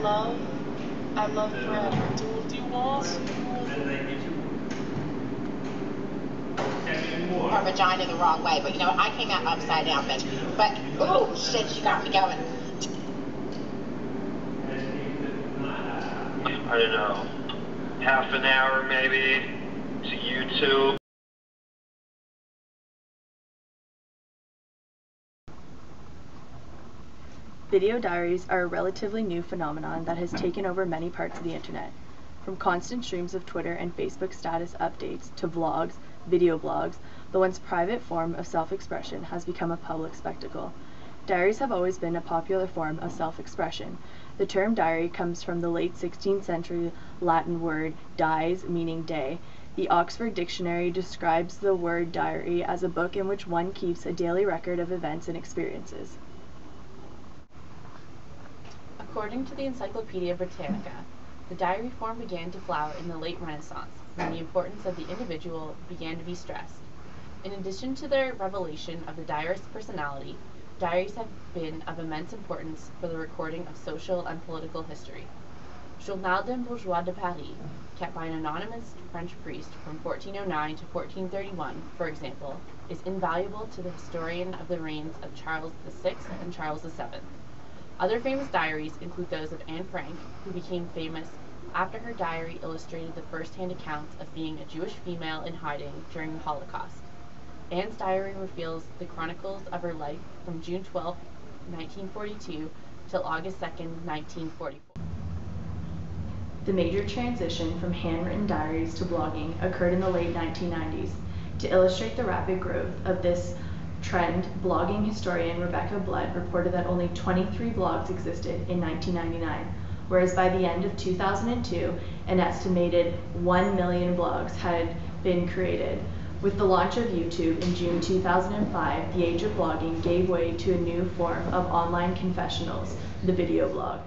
I love bread. Do you want her vagina the wrong way, but you know what? I came out upside down, bitch. But oh shit, she got me going. I don't know, half an hour maybe to YouTube. Video diaries are a relatively new phenomenon that has taken over many parts of the internet. From constant streams of Twitter and Facebook status updates to vlogs, video blogs, the once private form of self-expression has become a public spectacle. Diaries have always been a popular form of self-expression. The term diary comes from the late 16th century Latin word dies, meaning day. The Oxford Dictionary describes the word diary as a book in which one keeps a daily record of events and experiences. According to the Encyclopedia Britannica, the diary form began to flower in the late Renaissance, when the importance of the individual began to be stressed. In addition to their revelation of the diarist's personality, diaries have been of immense importance for the recording of social and political history. Journal d'un bourgeois de Paris, kept by an anonymous French priest from 1409 to 1431, for example, is invaluable to the historian of the reigns of Charles VI and Charles VII. Other famous diaries include those of Anne Frank, who became famous after her diary illustrated the first-hand accounts of being a Jewish female in hiding during the Holocaust. Anne's diary reveals the chronicles of her life from June 12, 1942 till August 2, 1944. The major transition from handwritten diaries to blogging occurred in the late 1990s. To illustrate the rapid growth of this trend, blogging historian Rebecca Blood reported that only 23 blogs existed in 1999, whereas by the end of 2002, an estimated 1 million blogs had been created. With the launch of YouTube in June 2005, the age of blogging gave way to a new form of online confessionals, the video blog.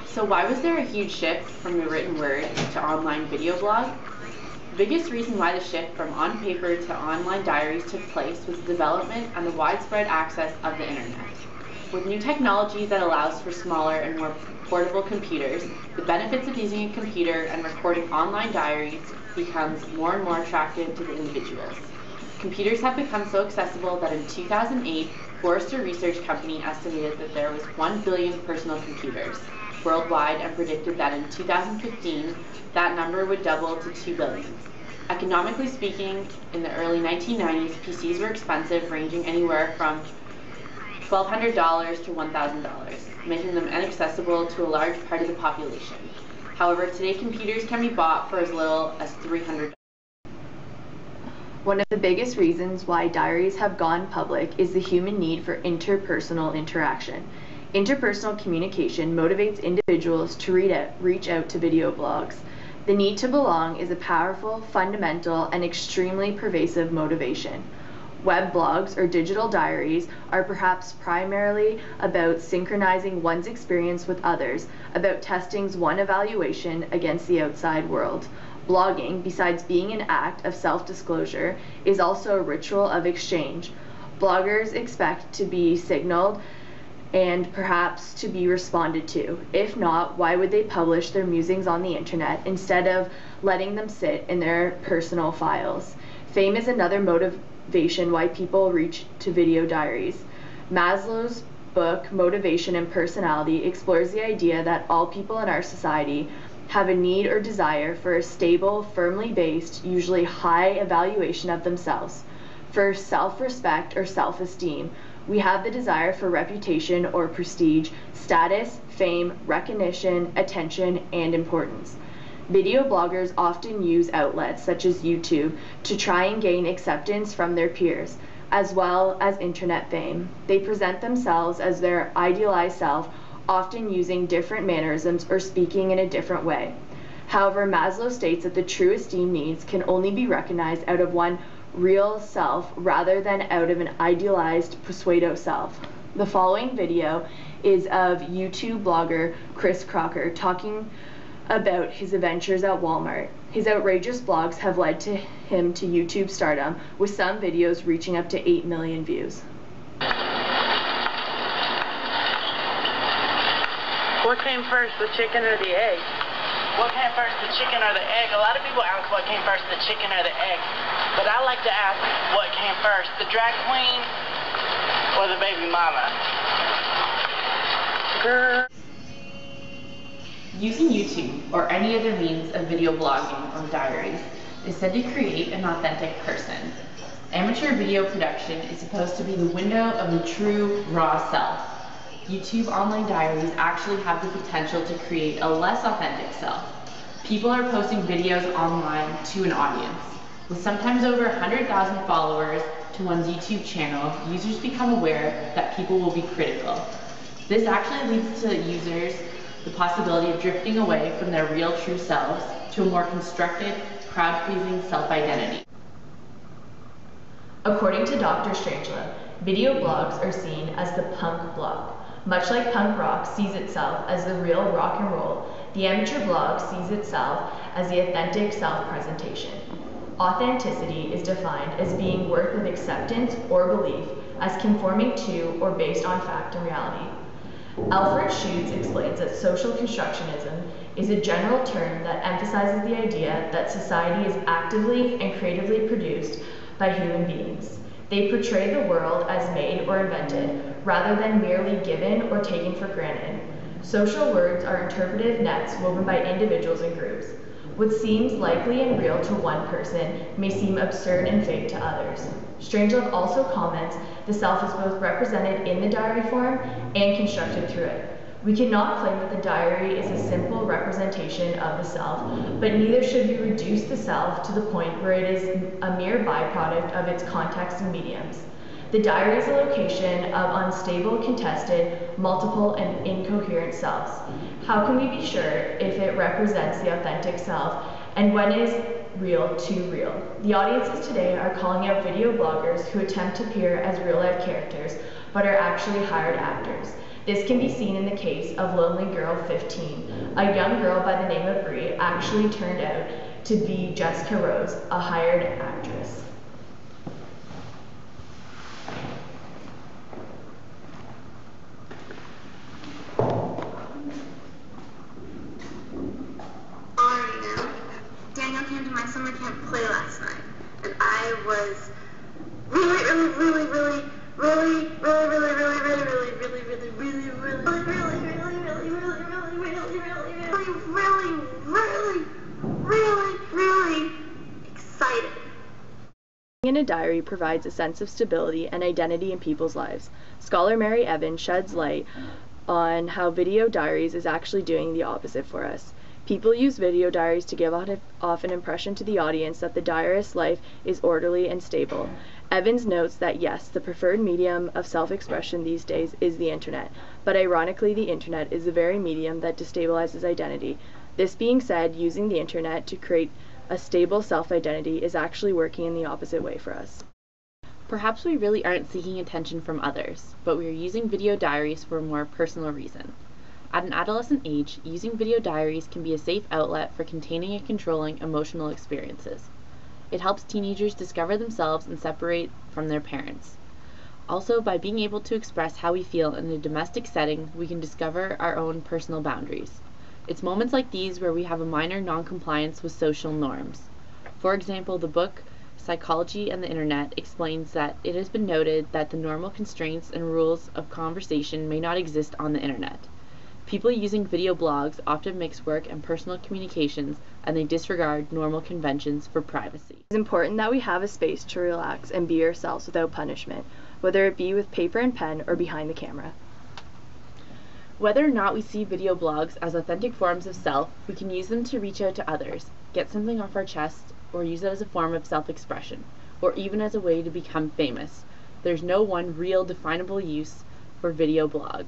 So why was there a huge shift from the written word to online video blog? The biggest reason why the shift from on paper to online diaries took place was the development and the widespread access of the internet. With new technology that allows for smaller and more portable computers, the benefits of using a computer and recording online diaries becomes more and more attractive to the individuals. Computers have become so accessible that in 2008, Forrester Research Company estimated that there was 1 billion personal computers worldwide and predicted that in 2015, that number would double to 2 billion. Economically speaking, in the early 1990s, PCs were expensive, ranging anywhere from $1,200 to $1,000, making them inaccessible to a large part of the population. However, today computers can be bought for as little as $300. One of the biggest reasons why diaries have gone public is the human need for interpersonal interaction. Interpersonal communication motivates individuals to reach out to video blogs. The need to belong is a powerful, fundamental, and extremely pervasive motivation. Web blogs or digital diaries are perhaps primarily about synchronizing one's experience with others, about testing one's evaluation against the outside world. Blogging, besides being an act of self-disclosure, is also a ritual of exchange. Bloggers expect to be signaled and perhaps to be responded to. If not, why would they publish their musings on the internet instead of letting them sit in their personal files? Fame is another motivation why people reach to video diaries. Maslow's book, Motivation and Personality, explores the idea that all people in our society have a need or desire for a stable, firmly based, usually high evaluation of themselves. For self-respect or self-esteem, we have the desire for reputation or prestige, status, fame, recognition, attention, and importance. Video bloggers often use outlets such as YouTube to try and gain acceptance from their peers, as well as internet fame. They present themselves as their idealized self, often using different mannerisms or speaking in a different way. However, Maslow states that the true esteem needs can only be recognized out of one real self rather than out of an idealized pseudo self. The following video is of YouTube blogger Chris Crocker talking about his adventures at Walmart. His outrageous blogs have led to him to YouTube stardom, with some videos reaching up to 8 million views. What came first, the chicken or the egg? What came first, the chicken or the egg? A lot of people ask what came first, the chicken or the egg. But I like to ask what came first, the drag queen or the baby mama? Girl. Using YouTube or any other means of video blogging or diaries is said to create an authentic person. Amateur video production is supposed to be the window of the true, raw self. YouTube online diaries actually have the potential to create a less authentic self. People are posting videos online to an audience. With sometimes over 100,000 followers to one's YouTube channel, users become aware that people will be critical. This actually leads to users the possibility of drifting away from their real true selves to a more constructed, crowd-pleasing self-identity. According to Dr. Strangelove, video blogs are seen as the punk blog. Much like punk rock sees itself as the real rock and roll, the amateur blog sees itself as the authentic self-presentation. Authenticity is defined as being worth of acceptance or belief, as conforming to or based on fact and reality. Alfred Schutz explains that social constructionism is a general term that emphasizes the idea that society is actively and creatively produced by human beings. They portray the world as made or invented, rather than merely given or taken for granted. Social words are interpretive nets woven by individuals and groups. What seems likely and real to one person may seem absurd and fake to others. Strangelove also comments the self is both represented in the diary form and constructed through it. We cannot claim that the diary is a simple representation of the self, but neither should we reduce the self to the point where it is a mere byproduct of its context and mediums. The diary is a location of unstable, contested, multiple, and incoherent selves. How can we be sure if it represents the authentic self, and when is real too real? The audiences today are calling out video bloggers who attempt to appear as real-life characters, but are actually hired actors. This can be seen in the case of Lonely Girl 15. A young girl by the name of Brie actually turned out to be Jessica Rose, a hired actress. Daniel came to my summer camp play last night, and I was really excited. In a diary provides a sense of stability and identity in people's lives. Scholar Mary Evans sheds light on how video diaries is actually doing the opposite for us. People use video diaries to give off an impression to the audience that the diarist's life is orderly and stable. Evans notes that yes, the preferred medium of self-expression these days is the internet, but ironically the internet is the very medium that destabilizes identity. This being said, using the internet to create a stable self-identity is actually working in the opposite way for us. Perhaps we really aren't seeking attention from others, but we are using video diaries for a more personal reason. At an adolescent age, using video diaries can be a safe outlet for containing and controlling emotional experiences. It helps teenagers discover themselves and separate from their parents. Also, by being able to express how we feel in a domestic setting, we can discover our own personal boundaries. It's moments like these where we have a minor non-compliance with social norms. For example, the book Psychology and the Internet explains that it has been noted that the normal constraints and rules of conversation may not exist on the internet. People using video blogs often mix work and personal communications, and they disregard normal conventions for privacy. It's important that we have a space to relax and be ourselves without punishment, whether it be with paper and pen or behind the camera. Whether or not we see video blogs as authentic forms of self, we can use them to reach out to others, get something off our chest, or use it as a form of self-expression, or even as a way to become famous. There's no one real definable use for video blog.